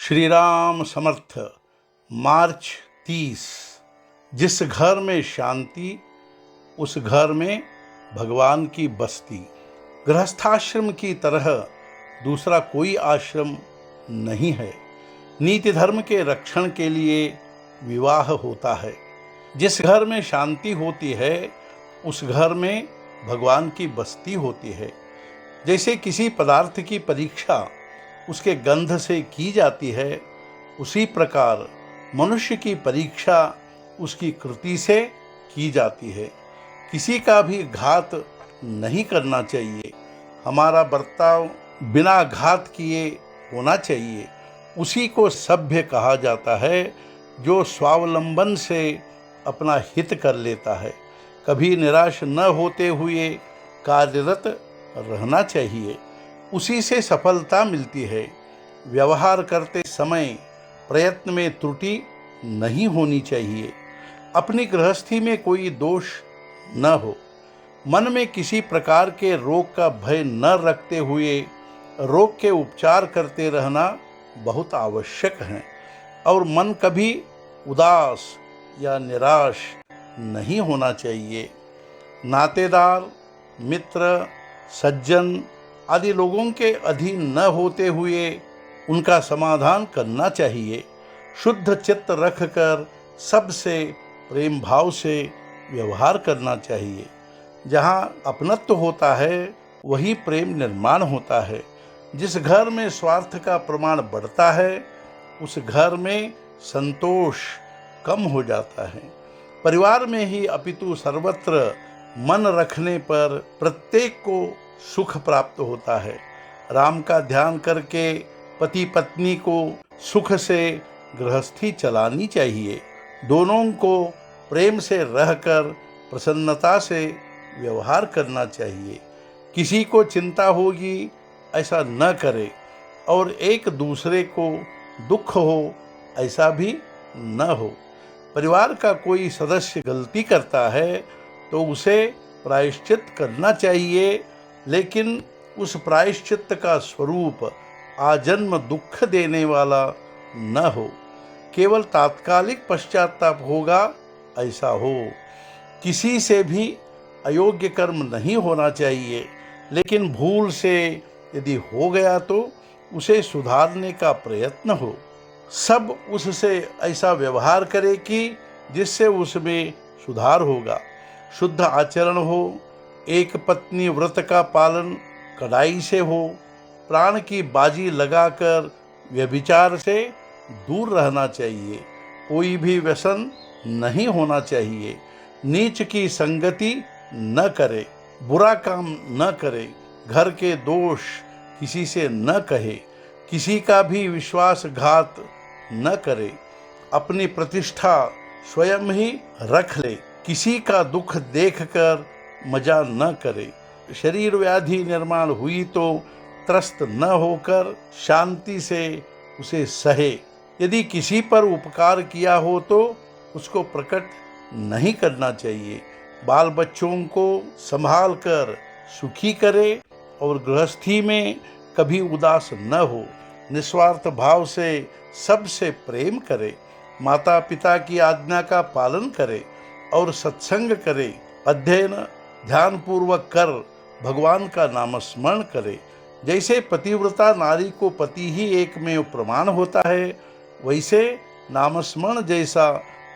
श्री राम समर्थ। मार्च 30। जिस घर में शांति उस घर में भगवान की बस्ती। गृहस्थाश्रम की तरह दूसरा कोई आश्रम नहीं है। नीति धर्म के रक्षण के लिए विवाह होता है। जिस घर में शांति होती है उस घर में भगवान की बस्ती होती है। जैसे किसी पदार्थ की परीक्षा उसके गंध से की जाती है, उसी प्रकार मनुष्य की परीक्षा उसकी कृति से की जाती है। किसी का भी घात नहीं करना चाहिए। हमारा बर्ताव बिना घात किए होना चाहिए। उसी को सभ्य कहा जाता है जो स्वावलंबन से अपना हित कर लेता है। कभी निराश न होते हुए कार्यरत रहना चाहिए, उसी से सफलता मिलती है। व्यवहार करते समय प्रयत्न में त्रुटि नहीं होनी चाहिए। अपनी गृहस्थी में कोई दोष न हो। मन में किसी प्रकार के रोग का भय न रखते हुए रोग के उपचार करते रहना बहुत आवश्यक है। और मन कभी उदास या निराश नहीं होना चाहिए। नातेदार, मित्र, सज्जन आदि लोगों के अधीन न होते हुए उनका समाधान करना चाहिए। शुद्ध चित्त रखकर सबसे प्रेम भाव से व्यवहार करना चाहिए। जहाँ अपनत्व होता है वही प्रेम निर्माण होता है। जिस घर में स्वार्थ का प्रमाण बढ़ता है उस घर में संतोष कम हो जाता है। परिवार में ही अपितु सर्वत्र मन रखने पर प्रत्येक को सुख प्राप्त होता है। राम का ध्यान करके पति पत्नी को सुख से गृहस्थी चलानी चाहिए। दोनों को प्रेम से रहकर प्रसन्नता से व्यवहार करना चाहिए। किसी को चिंता होगी ऐसा न करे और एक दूसरे को दुख हो ऐसा भी न हो। परिवार का कोई सदस्य गलती करता है तो उसे प्रायश्चित करना चाहिए, लेकिन उस प्रायश्चित का स्वरूप आजन्म दुख देने वाला न हो। केवल तात्कालिक पश्चाताप होगा ऐसा हो। किसी से भी अयोग्य कर्म नहीं होना चाहिए, लेकिन भूल से यदि हो गया तो उसे सुधारने का प्रयत्न हो। सब उससे ऐसा व्यवहार करे कि जिससे उसमें सुधार होगा। शुद्ध आचरण हो। एक पत्नी व्रत का पालन कड़ाई से हो। प्राण की बाजी लगाकर व्यभिचार से दूर रहना चाहिए। कोई भी व्यसन नहीं होना चाहिए। नीच की संगति न करे। बुरा काम न करे। घर के दोष किसी से न कहे। किसी का भी विश्वासघात न करे। अपनी प्रतिष्ठा स्वयं ही रख ले। किसी का दुख देखकर मजा न करे। शरीर व्याधि निर्माण हुई तो त्रस्त न होकर शांति से उसे सहे। यदि किसी पर उपकार किया हो तो उसको प्रकट नहीं करना चाहिए। बाल बच्चों को संभाल कर सुखी करे और गृहस्थी में कभी उदास न हो। निस्वार्थ भाव से सबसे प्रेम करे। माता पिता की आज्ञा का पालन करे और सत्संग करे। अध्ययन ध्यानपूर्वक कर भगवान का नामस्मरण करे। जैसे पतिव्रता नारी को पति ही एकमेव प्रमाण होता है, वैसे नामस्मरण जैसा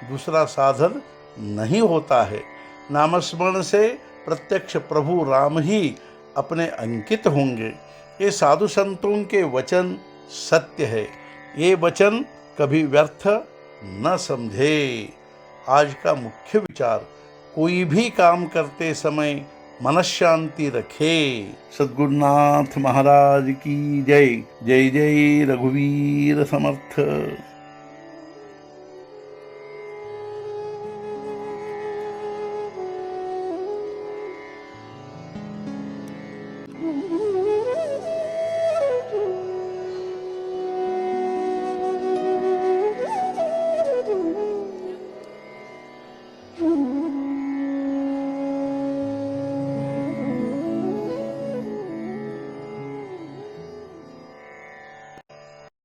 दूसरा साधन नहीं होता है। नामस्मरण से प्रत्यक्ष प्रभु राम ही अपने अंकित होंगे। ये साधु संतों के वचन सत्य है। ये वचन कभी व्यर्थ न समझे। आज का मुख्य विचार, कोई भी काम करते समय मनःशांति रखे। सद्गुरुनाथ महाराज की जय। जय जय रघुवीर समर्थ।